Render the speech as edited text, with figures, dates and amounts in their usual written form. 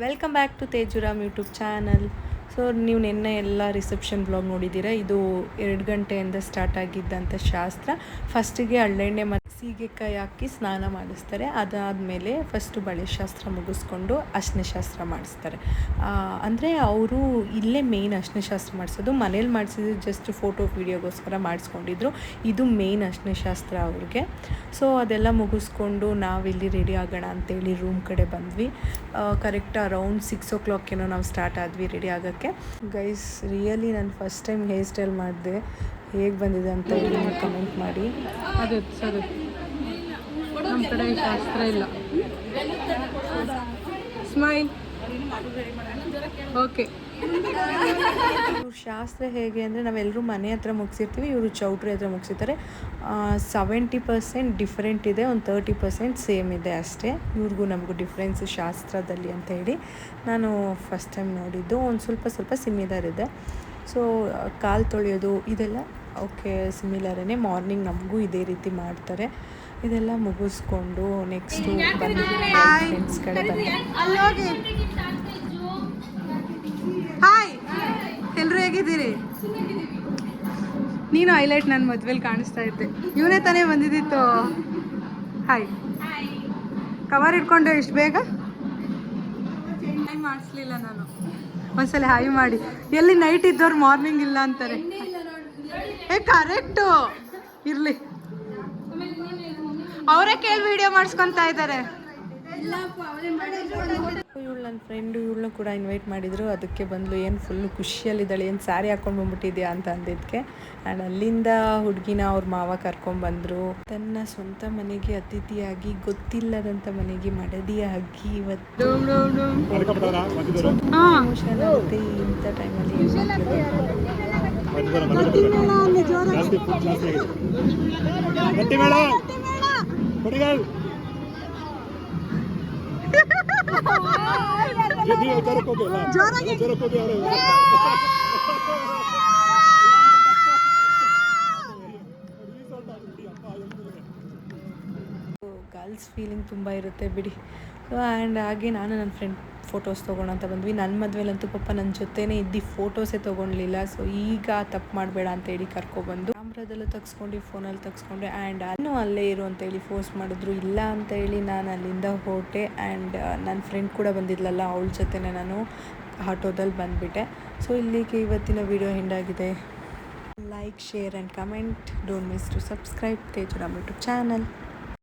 Welcome back to Tejuram YouTube channel. So ನೀವು ನಿನ್ನೆ ಎಲ್ಲ ರಿಸೆಪ್ಷನ್ ಬ್ಲಾಗ್ ನೋಡಿದ್ದೀರಾ. ಇದು 2 ಗಂಟೆಯಿಂದ ಸ್ಟಾರ್ಟ್ ಆಗಿದ್ದಂಥ ಶಾಸ್ತ್ರ. ಫಸ್ಟಿಗೆ ಹಳ್ಳೆಣ್ಣೆ ಮತ್ತು ಸೀಗೆಕಾಯಿ ಹಾಕಿ ಸ್ನಾನ ಮಾಡಿಸ್ತಾರೆ. ಅದಾದಮೇಲೆ ಫಸ್ಟು ಬಳೆ ಶಾಸ್ತ್ರ ಮುಗಿಸ್ಕೊಂಡು ಅರ್ಶಿನ ಶಾಸ್ತ್ರ ಮಾಡಿಸ್ತಾರೆ. ಅಂದರೆ ಅವರು ಇಲ್ಲೇ ಮೇಯ್ನ್ ಅರ್ಶಿನ ಶಾಸ್ತ್ರ ಮಾಡಿಸೋದು. ಮನೇಲಿ ಮಾಡಿಸಿದ್ರೆ ಜಸ್ಟ್ ಫೋಟೋ ವೀಡಿಯೋಗೋಸ್ಕರ ಮಾಡಿಸ್ಕೊಂಡಿದ್ರು. ಇದು ಮೇಯ್ನ್ ಅರ್ಶಿನ ಶಾಸ್ತ್ರ ಅವ್ರಿಗೆ. ಸೊ ಅದೆಲ್ಲ ಮುಗಿಸ್ಕೊಂಡು ನಾವಿಲ್ಲಿ ರೆಡಿ ಆಗೋಣ ಅಂತೇಳಿ ರೂಮ್ ಕಡೆ ಬಂದ್ವಿ. ಕರೆಕ್ಟ್ ಅರೌಂಡ್ 6 o'clock ಏನೋ ನಾವು ಸ್ಟಾರ್ಟ್ ಆದ್ವಿ ರೆಡಿ ಆಗೋಕ್ಕೆ. ಗೈಸ್, ರಿಯಲಿ ನಾನು ಫಸ್ಟ್ ಟೈಮ್ ಹೇರ್ ಸ್ಟೈಲ್ ಮಾಡಿದೆ. ಹೇಗೆ ಬಂದಿದೆ ಅಂತ ಹೇಳಿ ಕಮೆಂಟ್ ಮಾಡಿ. ಅದು ಸರಿ, ನಮ್ಮ ಕಡೆ ಶಾಸ್ತ್ರ ಇಲ್ಲ. ಸ್ಮೈಲ್. ಓಕೆ. ಶಾಸ್ತ್ರ ಹೇಗೆ ಅಂದರೆ, ನಾವೆಲ್ಲರೂ ಮನೆ ಹತ್ರ ಮುಗಿಸಿರ್ತೀವಿ, ಇವರು ಚೌಟ್ರಿ ಹತ್ರ ಮುಗಿಸಿರ್ತಾರೆ. 70% ಡಿಫ್ರೆಂಟ್ ಇದೆ, ಒಂದು 30% ಸೇಮ್ ಇದೆ ಅಷ್ಟೇ. ಇವ್ರಿಗೂ ನಮಗೂ ಡಿಫ್ರೆನ್ಸ್ ಶಾಸ್ತ್ರದಲ್ಲಿ ಅಂತ ಹೇಳಿ ನಾನು ಫಸ್ಟ್ ಟೈಮ್ ನೋಡಿದ್ದು. ಒಂದು ಸ್ವಲ್ಪ ಸಿಮಿಲರ್ ಇದೆ. ಸೊ ಕಾಲು ತೊಳೆಯೋದು ಇದೆಲ್ಲ ಓಕೆ ಸಿಮಿಲರೇ. ಮಾರ್ನಿಂಗ್ ನಮಗೂ ಇದೇ ರೀತಿ ಮಾಡ್ತಾರೆ. ಇದೆಲ್ಲ ಮುಗಿಸ್ಕೊಂಡು ನೆಕ್ಸ್ಟು ಬಂದು ಫ್ರೆಂಡ್ಸ್ ಕಡೆ ಬಂದು ಹಾಯ್, ಎಲ್ಲರೂ ಹೇಗಿದ್ದೀರಿ? ನೀನು ಹೈಲೈಟ್ ನನ್ನ ಮದುವೆಲಿ ಕಾಣಿಸ್ತಾ ಇದ್ದೆ. ಇವನೇ ತಾನೇ ಬಂದಿದ್ದಿತ್ತು. ಹಾಯ್, ಕವರ್ ಇಟ್ಕೊಂಡೆ ಇಷ್ಟು ಬೇಗ? ಹಾಯ್ ಮಾಡಿಸ್ಲಿಲ್ಲ ನಾನು. ಒಂದ್ಸಲ ಹಾಯ್ ಮಾಡಿ. ಎಲ್ಲಿ ನೈಟ್ ಇದ್ದವ್ರು ಮಾರ್ನಿಂಗ್ ಇಲ್ಲ ಅಂತಾರೆ. ಕರೆಕ್ಟು ಇರಲಿ, ಅವರೇ ಕೇಳಿ ವಿಡಿಯೋ ಮಾಡಿಸ್ಕೊತಾ ಇದ್ದಾರೆ. ಇವಳು ನನ್ನ ಫ್ರೆಂಡು, ಇವಳನ್ನ ಕೂಡ ಇನ್ವೈಟ್ ಮಾಡಿದರು. ಅದಕ್ಕೆ ಬಂದಳು. ಏನು ಫುಲ್ಲು ಖುಷಿಯಲ್ಲಿದ್ದಾಳೆ. ಏನು ಸ್ಯಾರಿ ಹಾಕ್ಕೊಂಡು ಬಂದ್ಬಿಟ್ಟಿದ್ಯಾ ಅಂತ ಅಂದಿದ್ದಕ್ಕೆ. ಆ್ಯಂಡ್ ಅಲ್ಲಿಂದ ಹುಡುಗಿನ ಅವ್ರ ಮಾವ ಕರ್ಕೊಂಡ್ಬಂದರು. ತನ್ನ ಸ್ವಂತ ಮನೆಗೆ ಅತಿಥಿಯಾಗಿ, ಗೊತ್ತಿಲ್ಲದಂಥ ಮನೆಗೆ ಮಡದಿಯಾಗಿ ಇವತ್ತು ಎಮೋಷನ್ ಆಗುತ್ತೆ ಇಂಥ ಟೈಮಲ್ಲಿ. ಗರ್ಲ್ಸ್ ಫೀಲಿಂಗ್ ತುಂಬ ಇರುತ್ತೆ ಬಿಡಿ. ಆ್ಯಂಡ್ ಹಾಗೆ ನಾನು ನನ್ನ ಫ್ರೆಂಡ್ ಫೋಟೋಸ್ ತೊಗೊಳ್ಳೋ ಅಂತ ಬಂದ್ವಿ. ನನ್ನ ಮದುವೆಲಂತೂ ಪಾಪ ನನ್ನ ಜೊತೆನೇ ಇದ್ದು ಫೋಟೋಸೇ ತೊಗೊಳ್ಲಿಲ್ಲ. ಸೊ ಈಗ ತಪ್ಪು ಮಾಡಬೇಡ ಅಂತೇಳಿ ಕರ್ಕೊಬಂದು ಕ್ಯಾಮ್ರಾದಲ್ಲೂ ತೆಗ್ಸ್ಕೊಂಡು ಫೋನಲ್ಲಿ ತೆಗ್ಸ್ಕೊಂಡೆ. ಆ್ಯಂಡ್ ಇನ್ನೂ ಅಲ್ಲೇ ಇರು ಅಂತೇಳಿ ಫೋರ್ಸ್ ಮಾಡಿದ್ರು. ಇಲ್ಲ ಅಂತೇಳಿ ನಾನು ಅಲ್ಲಿಂದ ಹೊರಟೆ. ಆ್ಯಂಡ್ ನನ್ನ ಫ್ರೆಂಡ್ ಕೂಡ ಬಂದಿದ್ಲಲ್ಲ, ಅವಳ ಜೊತೆನೇ ನಾನು ಆಟೋದಲ್ಲಿ ಬಂದುಬಿಟ್ಟೆ. ಸೊ ಇಲ್ಲಿಗೆ ಇವತ್ತಿನ ವಿಡಿಯೋ ಎಂಡಾಗಿದೆ. Like, share and comment. Don't miss to subscribe Tejuram YouTube channel.